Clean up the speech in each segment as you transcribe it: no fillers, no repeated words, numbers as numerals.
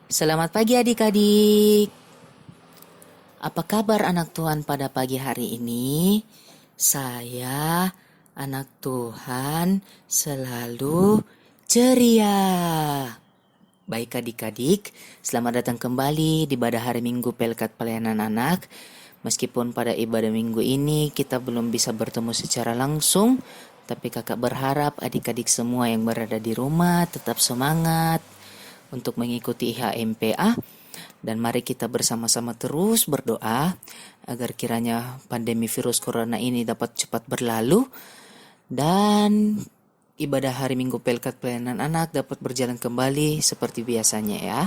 Selamat pagi adik-adik. Apa kabar anak Tuhan pada pagi hari ini? Saya, anak Tuhan, selalu ceria. Baik adik-adik, selamat datang kembali di ibadah hari Minggu Pelkat Pelayanan Anak. Meskipun pada ibadah minggu ini kita belum bisa bertemu secara langsung, tapi kakak berharap adik-adik semua yang berada di rumah tetap semangat untuk mengikuti IHMPA. Dan mari kita bersama-sama terus berdoa agar kiranya pandemi virus corona ini dapat cepat berlalu dan ibadah hari Minggu Pelkat Pelayanan Anak dapat berjalan kembali seperti biasanya ya.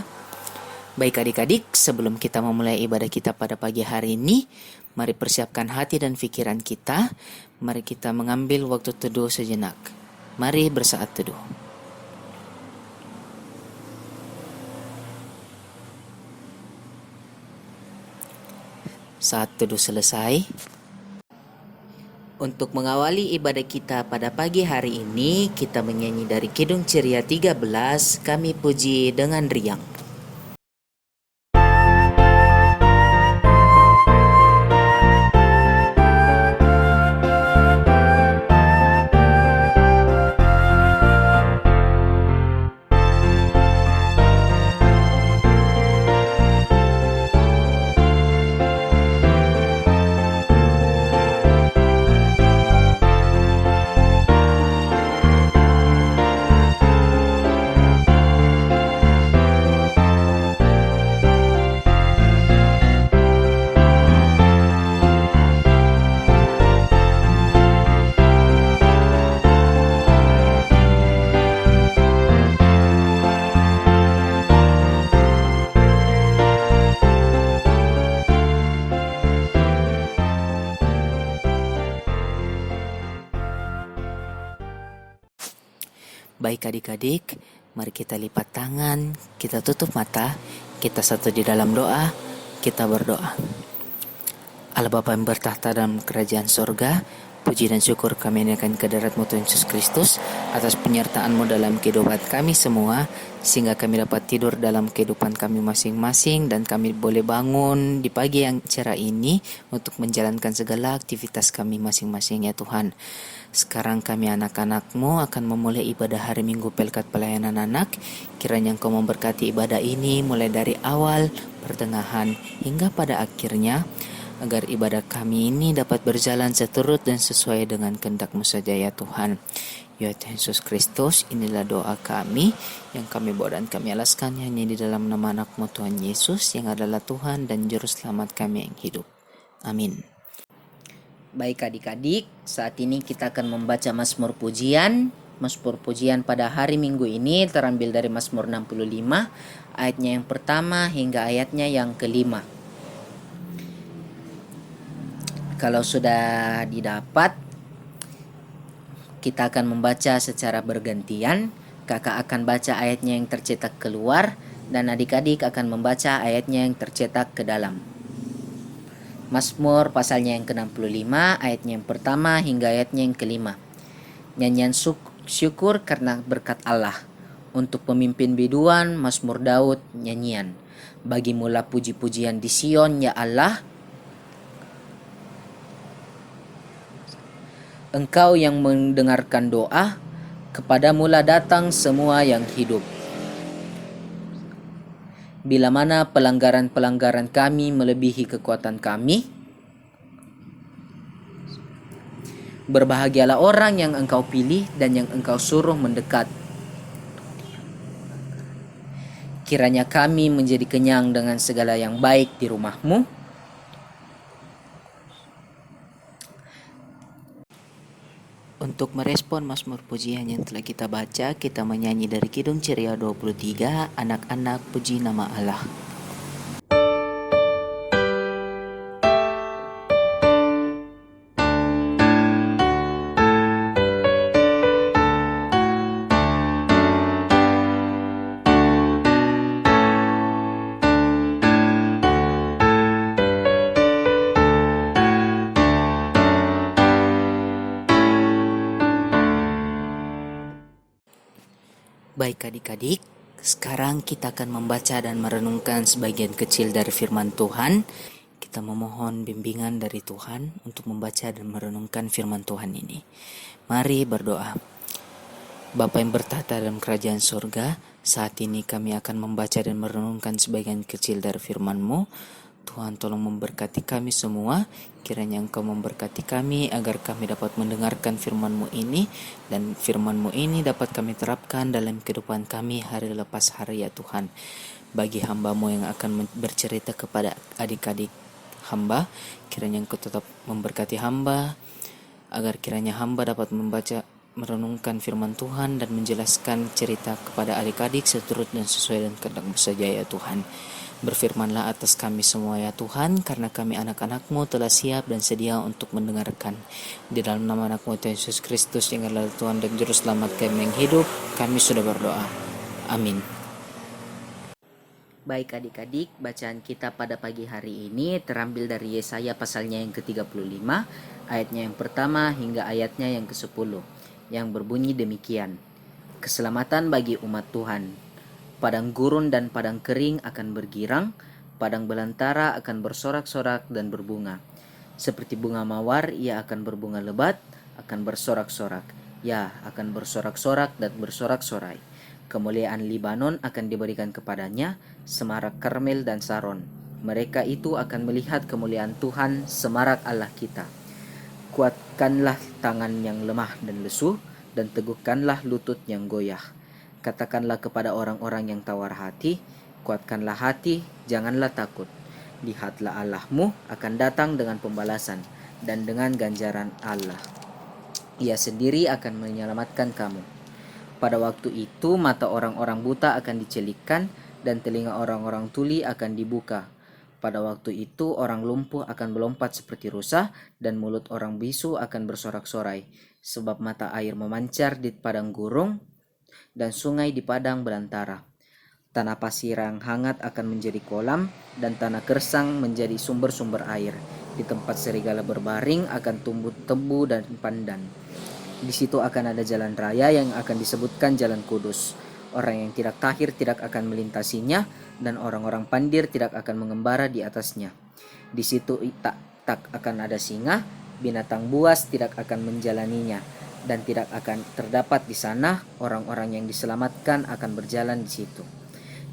Baik adik-adik, sebelum kita memulai ibadah kita pada pagi hari ini, mari persiapkan hati dan pikiran kita. Mari kita mengambil waktu teduh sejenak. Mari bersaat teduh. Saat teduh selesai, untuk mengawali ibadah kita pada pagi hari ini, kita menyanyi dari Kidung Ceria 13, Kami Puji dengan Riang. Baik adik-adik, mari kita lipat tangan, kita tutup mata, kita satu di dalam doa, kita berdoa. Allah Bapa yang bertahta dalam kerajaan sorga, puji dan syukur kami naikkan ke hadirat-Mu Tuhan Yesus Kristus atas penyertaan-Mu dalam kehidupan kami semua, sehingga kami dapat tidur dalam kehidupan kami masing-masing dan kami boleh bangun di pagi yang cerah ini untuk menjalankan segala aktivitas kami masing-masing ya Tuhan. Sekarang kami anak-anak-Mu akan memulai ibadah hari Minggu Pelkat Pelayanan Anak. Kiranya Engkau memberkati ibadah ini mulai dari awal, pertengahan, hingga pada akhirnya, agar ibadah kami ini dapat berjalan seturut dan sesuai dengan kehendak-Mu saja ya Tuhan. Ya Tuhan Yesus Kristus, inilah doa kami yang kami bawa dan kami alaskan hanya di dalam nama anak-Mu Tuhan Yesus yang adalah Tuhan dan Juru Selamat kami yang hidup. Amin. Baik adik-adik, saat ini kita akan membaca Mazmur Pujian. Mazmur Pujian pada hari Minggu ini terambil dari Mazmur 65, ayatnya yang pertama hingga ayatnya yang kelima. Kalau sudah didapat, kita akan membaca secara bergantian. Kakak akan baca ayatnya yang tercetak keluar dan adik-adik akan membaca ayatnya yang tercetak ke dalam. Mazmur pasalnya yang ke-65, ayatnya yang pertama hingga ayatnya yang kelima. Nyanyian syukur karena berkat Allah. Untuk pemimpin biduan, Mazmur Daud, nyanyian. Bagimulah puji-pujian di Sion, ya Allah. Engkau yang mendengarkan doa, kepadamulah datang semua yang hidup. Bila mana pelanggaran-pelanggaran kami melebihi kekuatan kami, berbahagialah orang yang Engkau pilih dan yang Engkau suruh mendekat. Kiranya kami menjadi kenyang dengan segala yang baik di rumah-Mu. Untuk merespon Mazmur pujian yang telah kita baca, kita menyanyi dari Kidung Ceria 23, Anak-anak Puji Nama Allah. Baik adik-adik, Sekarang kita akan membaca dan merenungkan sebagian kecil dari firman Tuhan. Kita memohon bimbingan dari Tuhan untuk membaca dan merenungkan firman Tuhan ini. Mari berdoa. Bapa yang bertahta dalam kerajaan surga, saat ini kami akan membaca dan merenungkan sebagian kecil dari firman-Mu. Tuhan tolong memberkati kami semua, kiranya Engkau memberkati kami agar kami dapat mendengarkan firman-Mu ini, dan firman-Mu ini dapat kami terapkan dalam kehidupan kami hari lepas hari ya Tuhan. Bagi hamba-Mu yang akan bercerita kepada adik-adik hamba, kiranya Engkau tetap memberkati hamba, agar kiranya hamba dapat membaca, merenungkan firman Tuhan dan menjelaskan cerita kepada adik-adik seturut dan sesuai dengan kehendak-Mu saja ya Tuhan. Berfirmanlah atas kami semua ya Tuhan, karena kami anak-anak-Mu telah siap dan sedia untuk mendengarkan. Di dalam nama anak-Mu Yesus Kristus yang adalah Tuhan dan Juru Selamat kami yang hidup, kami sudah berdoa. Amin. Baik adik-adik, bacaan kita pada pagi hari ini terambil dari Yesaya pasalnya yang ke-35, ayatnya yang pertama hingga ayatnya yang ke-10, yang berbunyi demikian. Keselamatan bagi umat Tuhan. Padang gurun dan padang kering akan bergirang, padang belantara akan bersorak-sorak dan berbunga. Seperti bunga mawar, ia akan berbunga lebat, akan bersorak-sorak. Ya, akan bersorak-sorak dan bersorak-sorai. Kemuliaan Libanon akan diberikan kepadanya, semarak Karmel dan Saron. Mereka itu akan melihat kemuliaan Tuhan, semarak Allah kita. Kuatkanlah tangan yang lemah dan lesu, dan teguhkanlah lutut yang goyah. Katakanlah kepada orang-orang yang tawar hati, kuatkanlah hati, janganlah takut. Lihatlah Allahmu akan datang dengan pembalasan dan dengan ganjaran Allah. Ia sendiri akan menyelamatkan kamu. Pada waktu itu mata orang-orang buta akan dicelikkan dan telinga orang-orang tuli akan dibuka. Pada waktu itu orang lumpuh akan melompat seperti rusa dan mulut orang bisu akan bersorak-sorai. Sebab mata air memancar di padang gurun dan sungai di padang belantara. Tanah pasir yang hangat akan menjadi kolam dan tanah gersang menjadi sumber-sumber air. Di tempat serigala berbaring akan tumbuh tebu dan pandan. Di situ akan ada jalan raya yang akan disebutkan Jalan Kudus. Orang yang tidak tahir tidak akan melintasinya, dan orang-orang pandir tidak akan mengembara di atasnya. Di situ tak akan ada singa, binatang buas tidak akan menjalaninya, dan tidak akan terdapat di sana orang-orang yang diselamatkan akan berjalan di situ.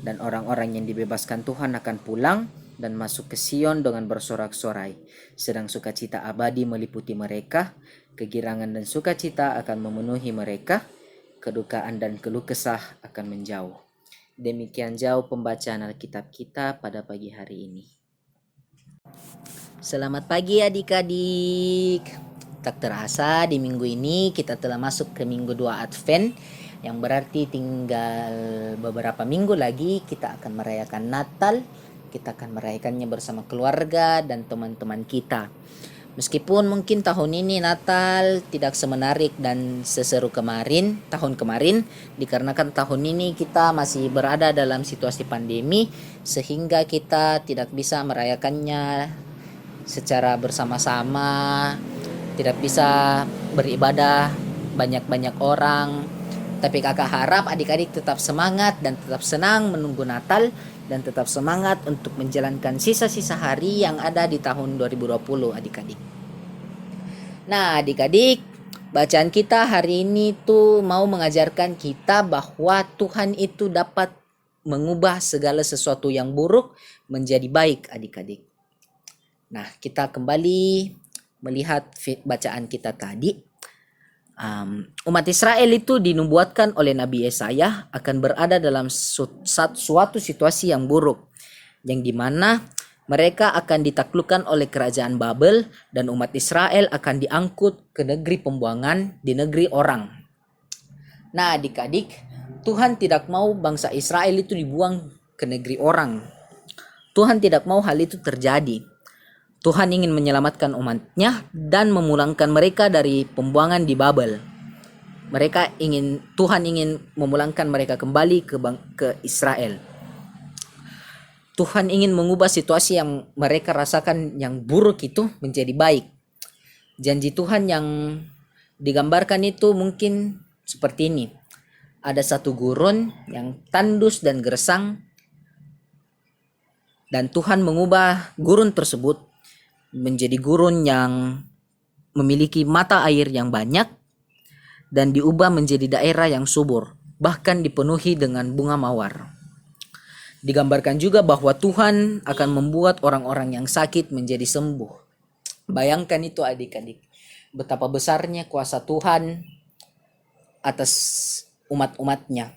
Dan orang-orang yang dibebaskan Tuhan akan pulang dan masuk ke Sion dengan bersorak-sorai. Sedang sukacita abadi meliputi mereka, kegirangan dan sukacita akan memenuhi mereka, kedukaan dan keluh kesah akan menjauh. Demikian jauh pembacaan Alkitab kita pada pagi hari ini. Selamat pagi adik-adik. Tak terasa di minggu ini kita telah masuk ke minggu 2 Advent, yang berarti tinggal beberapa minggu lagi kita akan merayakan Natal. Kita akan merayakannya bersama keluarga dan teman-teman kita. Meskipun mungkin tahun ini Natal tidak semenarik dan seseru tahun kemarin, dikarenakan tahun ini kita masih berada dalam situasi pandemi, sehingga kita tidak bisa merayakannya secara bersama-sama, tidak bisa beribadah banyak-banyak orang. Tapi kakak harap adik-adik tetap semangat dan tetap senang menunggu Natal, dan tetap semangat untuk menjalankan sisa-sisa hari yang ada di tahun 2020 adik-adik. Nah adik-adik, bacaan kita hari ini tuh mau mengajarkan kita bahwa Tuhan itu dapat mengubah segala sesuatu yang buruk menjadi baik adik-adik. Nah kita kembali melihat bacaan kita tadi. Umat Israel itu dinubuatkan oleh Nabi Yesaya akan berada dalam suatu situasi yang buruk, yang dimana mereka akan ditaklukkan oleh kerajaan Babel dan umat Israel akan diangkut ke negeri pembuangan, di negeri orang. Nah adik-adik, Tuhan tidak mau bangsa Israel itu dibuang ke negeri orang. Tuhan tidak mau hal itu terjadi. Tuhan ingin menyelamatkan umatnya dan memulangkan mereka dari pembuangan di Babel. Tuhan ingin memulangkan mereka kembali ke Israel. Tuhan ingin mengubah situasi yang mereka rasakan yang buruk itu menjadi baik. Janji Tuhan yang digambarkan itu mungkin seperti ini. ada satu gurun yang tandus dan gersang, dan Tuhan mengubah gurun tersebut menjadi gurun yang memiliki mata air yang banyak dan diubah menjadi daerah yang subur, bahkan dipenuhi dengan bunga mawar. Digambarkan juga bahwa Tuhan akan membuat orang-orang yang sakit menjadi sembuh. Bayangkan itu adik-adik, betapa besarnya kuasa Tuhan atas umat-umatnya.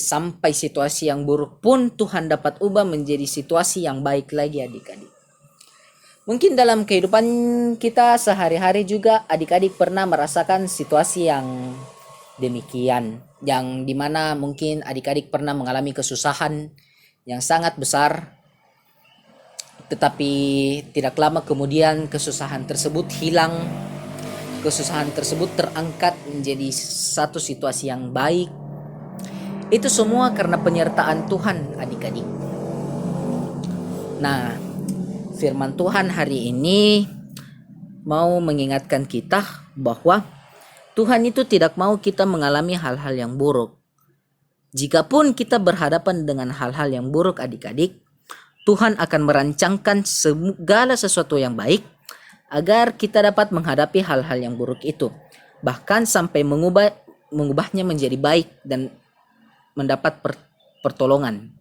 Sampai situasi yang buruk pun Tuhan dapat ubah menjadi situasi yang baik lagi adik-adik. Mungkin dalam kehidupan kita sehari-hari juga adik-adik pernah merasakan situasi yang demikian, yang dimana mungkin adik-adik pernah mengalami kesusahan yang sangat besar, tetapi tidak lama kemudian kesusahan tersebut hilang, kesusahan tersebut terangkat menjadi satu situasi yang baik. Itu semua karena penyertaan Tuhan adik-adik. Nah, firman Tuhan hari ini mau mengingatkan kita bahwa Tuhan itu tidak mau kita mengalami hal-hal yang buruk. Jikapun kita berhadapan dengan hal-hal yang buruk adik-adik, Tuhan akan merancangkan segala sesuatu yang baik agar kita dapat menghadapi hal-hal yang buruk itu. Bahkan sampai mengubahnya menjadi baik dan mendapat pertolongan.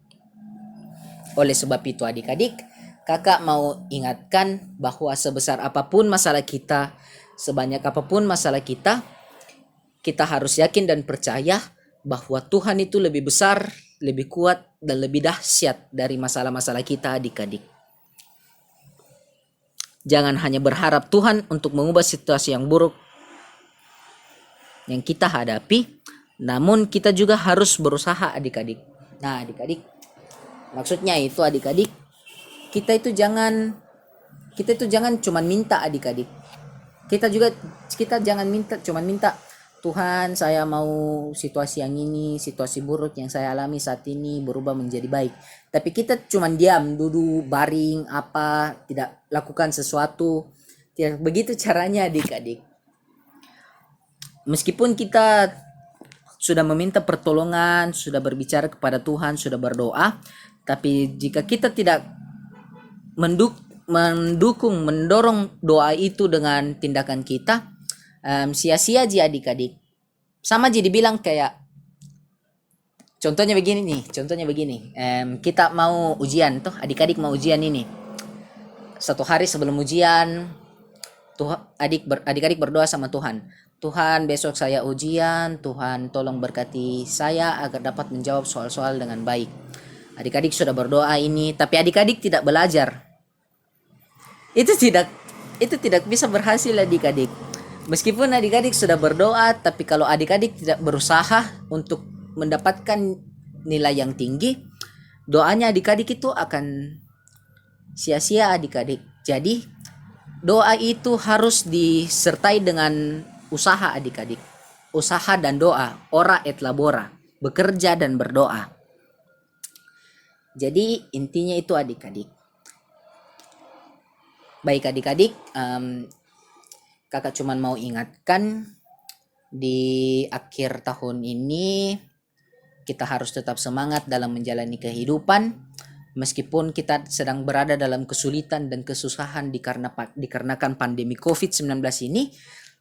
Oleh sebab itu adik-adik, kakak mau ingatkan bahwa sebesar apapun masalah kita, sebanyak apapun masalah kita harus yakin dan percaya bahwa Tuhan itu lebih besar, lebih kuat, dan lebih dahsyat dari masalah-masalah kita adik-adik. Jangan hanya berharap Tuhan untuk mengubah situasi yang buruk yang kita hadapi, namun kita juga harus berusaha adik-adik. Nah adik-adik, maksudnya itu adik-adik, kita itu jangan cuman minta adik-adik. Kita jangan cuman minta, Tuhan saya mau situasi yang ini, situasi buruk yang saya alami saat ini berubah menjadi baik. Tapi kita cuman diam, duduk, baring, tidak lakukan sesuatu. Tidak begitu caranya adik-adik. Meskipun kita sudah meminta pertolongan, sudah berbicara kepada Tuhan, sudah berdoa, tapi jika kita tidak mendorong doa itu dengan tindakan kita, sia-sia aja adik-adik. Sama jadi bilang kayak contohnya begini, kita mau ujian tuh, adik-adik mau ujian ini. Satu hari sebelum ujian, adik-adik berdoa sama Tuhan. Tuhan, besok saya ujian, Tuhan tolong berkati saya agar dapat menjawab soal-soal dengan baik. Adik-adik sudah berdoa ini, tapi adik-adik tidak belajar. Itu tidak bisa berhasil adik-adik. Meskipun adik-adik sudah berdoa, tapi kalau adik-adik tidak berusaha untuk mendapatkan nilai yang tinggi, doanya adik-adik itu akan sia-sia adik-adik. Jadi doa itu harus disertai dengan usaha adik-adik. Usaha dan doa, ora et labora, bekerja dan berdoa. Jadi intinya itu adik-adik. Baik adik-adik, kakak cuman mau ingatkan di akhir tahun ini kita harus tetap semangat dalam menjalani kehidupan meskipun kita sedang berada dalam kesulitan dan kesusahan dikarenakan pandemi COVID-19 ini.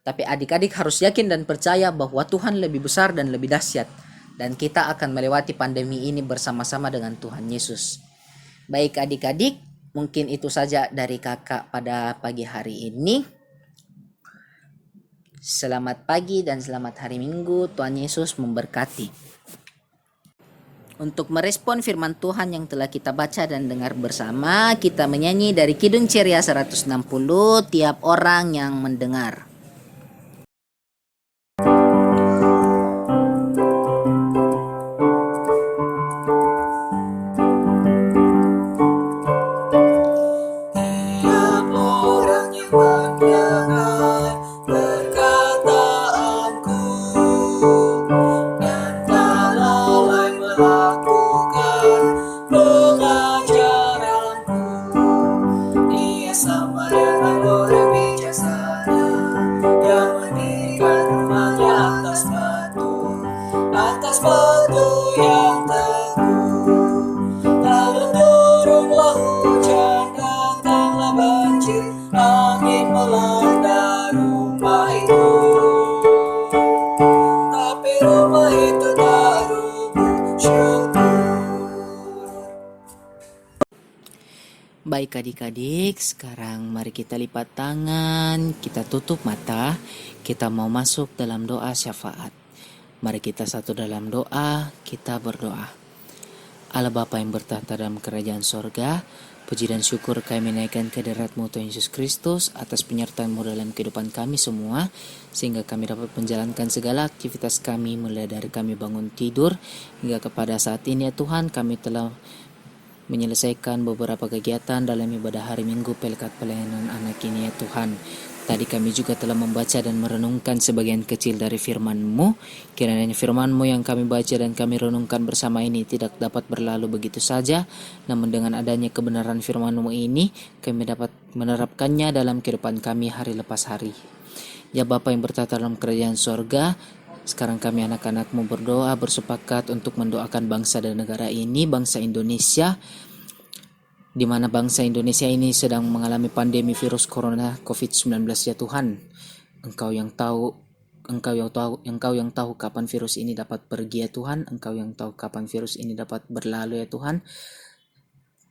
Tapi adik-adik harus yakin dan percaya bahwa Tuhan lebih besar dan lebih dahsyat, dan kita akan melewati pandemi ini bersama-sama dengan Tuhan Yesus. Baik adik-adik, mungkin itu saja dari kakak pada pagi hari ini. Selamat pagi dan selamat hari Minggu. Tuhan Yesus memberkati. Untuk merespon firman Tuhan yang telah kita baca dan dengar bersama, kita menyanyi dari Kidung Ceria 160, tiap orang yang mendengar. Sama dengan orang bijaksana. Baik adik-adik, sekarang mari kita lipat tangan, kita tutup mata, kita mau masuk dalam doa syafaat. Mari kita satu dalam doa, kita berdoa. Allah Bapa yang bertahta dalam kerajaan sorga, puji dan syukur kami naikkan kehadirat-Mu Tuhan Yesus Kristus atas penyertaan-Mu dalam kehidupan kami semua, sehingga kami dapat menjalankan segala aktivitas kami mulai dari kami bangun tidur hingga kepada saat ini ya Tuhan, kami telah menyelesaikan beberapa kegiatan dalam ibadah hari Minggu Pelkat Pelayanan Anak ini ya Tuhan. Tadi kami juga telah membaca dan merenungkan sebagian kecil dari firman-Mu. Kiranya firman-Mu yang kami baca dan kami renungkan bersama ini tidak dapat berlalu begitu saja, namun dengan adanya kebenaran firman-Mu ini, kami dapat menerapkannya dalam kehidupan kami hari lepas hari. Ya Bapa yang bertata dalam kerajaan sorga, sekarang kami anak-anak-Mu berdoa bersepakat untuk mendoakan bangsa dan negara ini, bangsa Indonesia, di mana bangsa Indonesia ini sedang mengalami pandemi virus corona COVID-19 ya Tuhan. Engkau yang tahu kapan virus ini dapat pergi ya Tuhan. Engkau yang tahu kapan virus ini dapat berlalu ya Tuhan.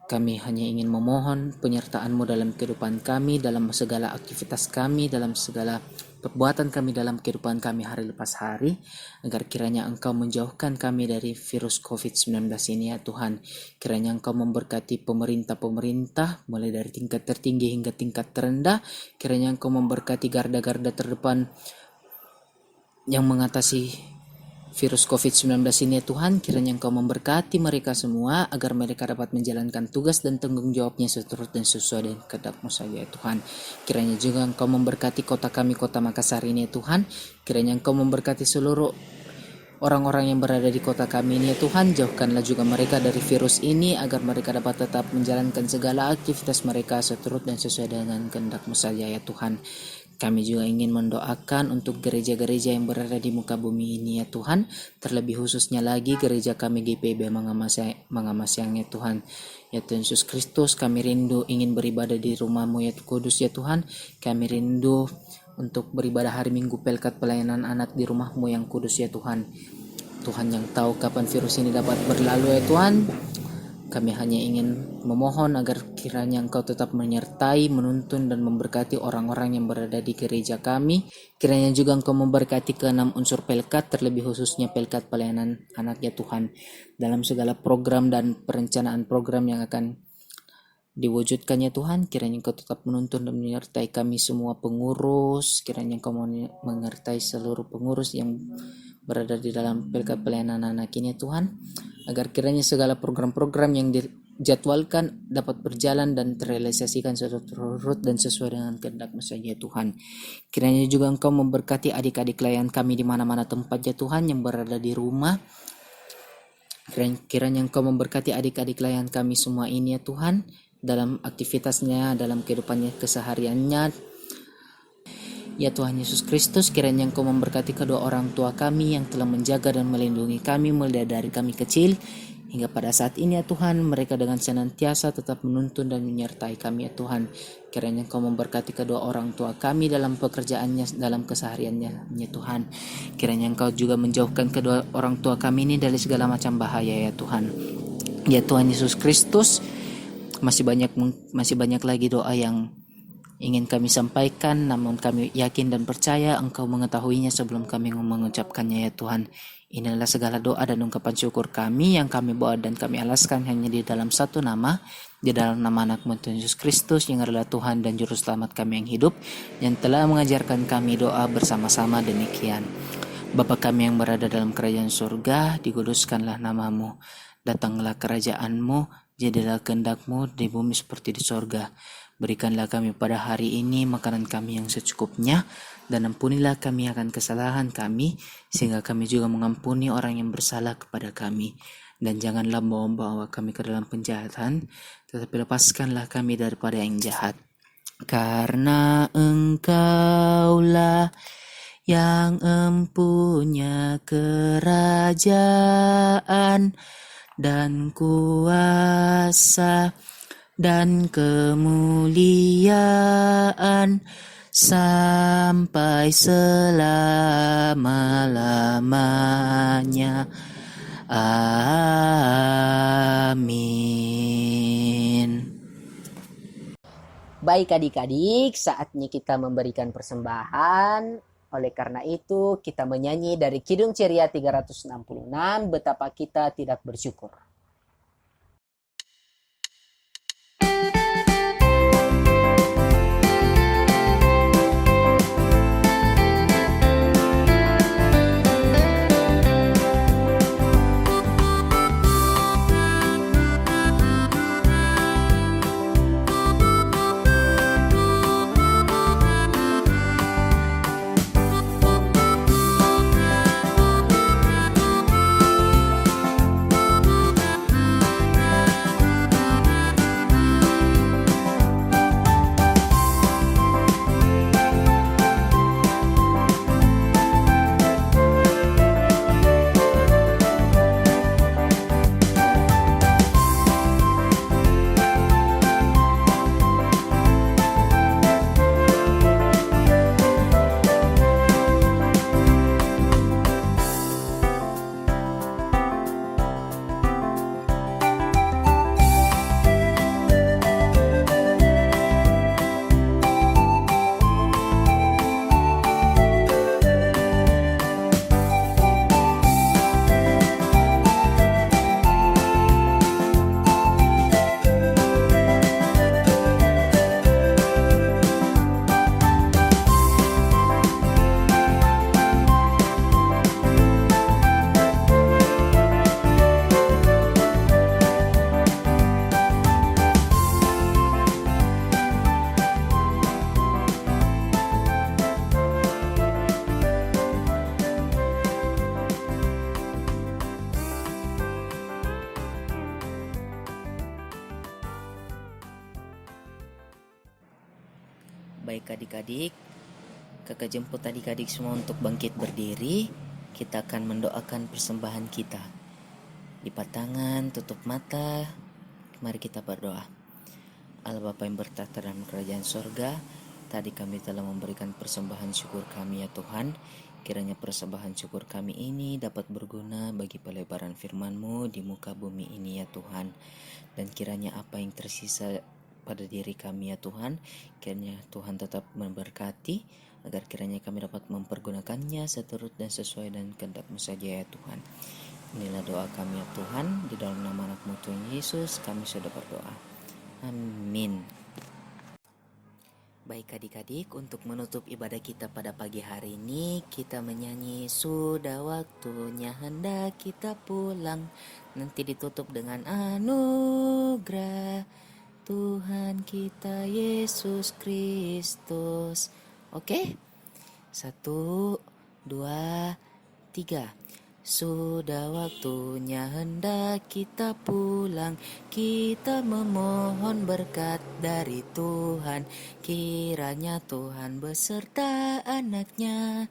Kami hanya ingin memohon penyertaan-Mu dalam kehidupan kami, dalam segala aktivitas kami, dalam segala perbuatan kami dalam kehidupan kami hari lepas hari, agar kiranya Engkau menjauhkan kami dari virus COVID-19 ini ya Tuhan. Kiranya Engkau memberkati pemerintah mulai dari tingkat tertinggi hingga tingkat terendah. Kiranya Engkau memberkati garda-garda terdepan yang mengatasi virus COVID-19 ini ya Tuhan. Kiranya Engkau memberkati mereka semua agar mereka dapat menjalankan tugas dan tanggung jawabnya seturut dan sesuai dengan kehendak-Mu saja ya Tuhan. Kiranya juga Engkau memberkati kota kami, kota Makassar ini ya Tuhan. Kiranya Engkau memberkati seluruh orang-orang yang berada di kota kami ini ya Tuhan. Jauhkanlah juga mereka dari virus ini agar mereka dapat tetap menjalankan segala aktivitas mereka seturut dan sesuai dengan kehendak-Mu saja ya Tuhan. Kami juga ingin mendoakan untuk gereja-gereja yang berada di muka bumi ini ya Tuhan. Terlebih khususnya lagi gereja kami GPIB Mangamasyang ya Tuhan. Ya Tuhan Yesus Kristus, kami rindu ingin beribadah di rumah-Mu ya Kudus ya Tuhan. Kami rindu untuk beribadah hari Minggu Pelkat Pelayanan Anak di rumah-Mu yang kudus ya Tuhan. Tuhan yang tahu kapan virus ini dapat berlalu ya Tuhan. Kami hanya ingin memohon agar kiranya Engkau tetap menyertai, menuntun dan memberkati orang-orang yang berada di gereja kami. Kiranya juga Engkau memberkati keenam unsur Pelkat, terlebih khususnya Pelkat Pelayanan Anak ya Tuhan. Dalam segala program dan perencanaan program yang akan diwujudkannya Tuhan, kiranya Engkau tetap menuntun dan menyertai kami semua pengurus. Kiranya Engkau menyertai seluruh pengurus yang berada di dalam Pelkat Pelayanan Anak ini Tuhan, agar kiranya segala program-program yang dijadwalkan dapat berjalan dan terrealisasikan seturut dan sesuai dengan kehendak-Mu saja Tuhan. Kiranya juga Engkau memberkati adik-adik layan kami di mana-mana tempat ya Tuhan yang berada di rumah. Kiranya Engkau memberkati adik-adik layan kami semua ini ya Tuhan, dalam aktivitasnya, dalam kehidupannya kesehariannya. Ya Tuhan Yesus Kristus, kiranya Engkau memberkati kedua orang tua kami yang telah menjaga dan melindungi kami mulai dari kami kecil hingga pada saat ini ya Tuhan. Mereka dengan senantiasa tetap menuntun dan menyertai kami ya Tuhan. Kiranya Engkau memberkati kedua orang tua kami dalam pekerjaannya, dalam kesehariannya ya Tuhan. Kiranya Engkau juga menjauhkan kedua orang tua kami ini dari segala macam bahaya ya Tuhan. Ya Tuhan Yesus Kristus, masih banyak lagi doa yang ingin kami sampaikan, namun kami yakin dan percaya Engkau mengetahuinya sebelum kami mengucapkannya ya Tuhan. Inilah segala doa dan ungkapan syukur kami yang kami bawa dan kami alaskan hanya di dalam satu nama, di dalam nama anak-Mu Tuhan Yesus Kristus yang adalah Tuhan dan Juru Selamat kami yang hidup, yang telah mengajarkan kami doa bersama-sama demikian. Bapa kami yang berada dalam kerajaan surga, dikuduskanlah nama-Mu. Datanglah kerajaan-Mu, jadilah kehendak-Mu di bumi seperti di surga. Berikanlah kami pada hari ini makanan kami yang secukupnya, dan ampunilah kami akan kesalahan kami, sehingga kami juga mengampuni orang yang bersalah kepada kami. Dan janganlah membawa kami ke dalam penjahatan, tetapi lepaskanlah kami daripada yang jahat. Karena Engkaulah yang empunya kerajaan dan kuasa dan kemuliaan sampai selama-lamanya. Amin. Baik adik-adik, saatnya kita memberikan persembahan. Oleh karena itu, kita menyanyi dari Kidung Ceria 366, Betapa Kita Tidak Bersyukur. Baik adik-adik, kakak jemput adik-adik semua untuk bangkit berdiri. Kita akan mendoakan persembahan kita. Lipat tangan, tutup mata. Mari kita berdoa. Allah Bapa yang bertahta dalam kerajaan sorga, tadi kami telah memberikan persembahan syukur kami ya Tuhan. Kiranya persembahan syukur kami ini dapat berguna bagi pelebaran firman-Mu di muka bumi ini ya Tuhan. Dan kiranya apa yang tersisa pada diri kami ya Tuhan, kiranya Tuhan tetap memberkati, agar kiranya kami dapat mempergunakannya seturut dan sesuai dengan kehendak-Mu saja ya Tuhan. Inilah doa kami ya Tuhan, di dalam nama anak-Mu Tuhan Yesus kami sudah berdoa. Amin. Baik adik-adik, untuk menutup ibadah kita pada pagi hari ini, kita menyanyi sudah waktunya hendak kita pulang. Nanti ditutup dengan anugerah Tuhan kita Yesus Kristus. Oke? 1, 2, 3. Sudah waktunya hendak kita pulang. Kita memohon berkat dari Tuhan. Kiranya Tuhan beserta anak-Nya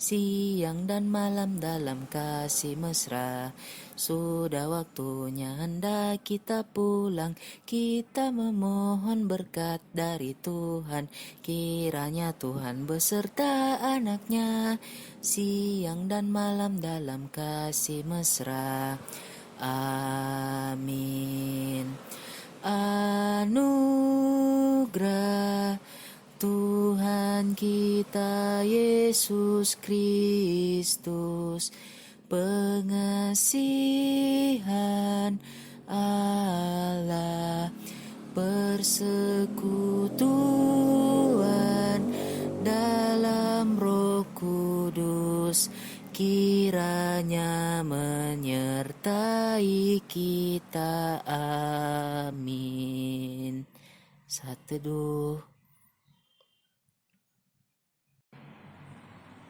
siang dan malam dalam kasih mesra. Sudah waktunya hendak kita pulang. Kita memohon berkat dari Tuhan. Kiranya Tuhan beserta anak-Nya siang dan malam dalam kasih mesra. Amin. Anugerah Tuhan kita Yesus Kristus, pengasihan Allah, persekutuan dalam Roh Kudus, kiranya menyertai kita. Amin. Saat teduh.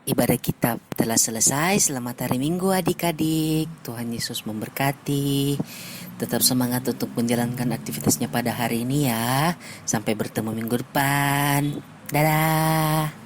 Ibadah kita telah selesai. Selamat hari Minggu adik-adik. Tuhan Yesus memberkati. Tetap semangat untuk menjalankan aktivitasnya pada hari ini ya. Sampai bertemu minggu depan. Dadah.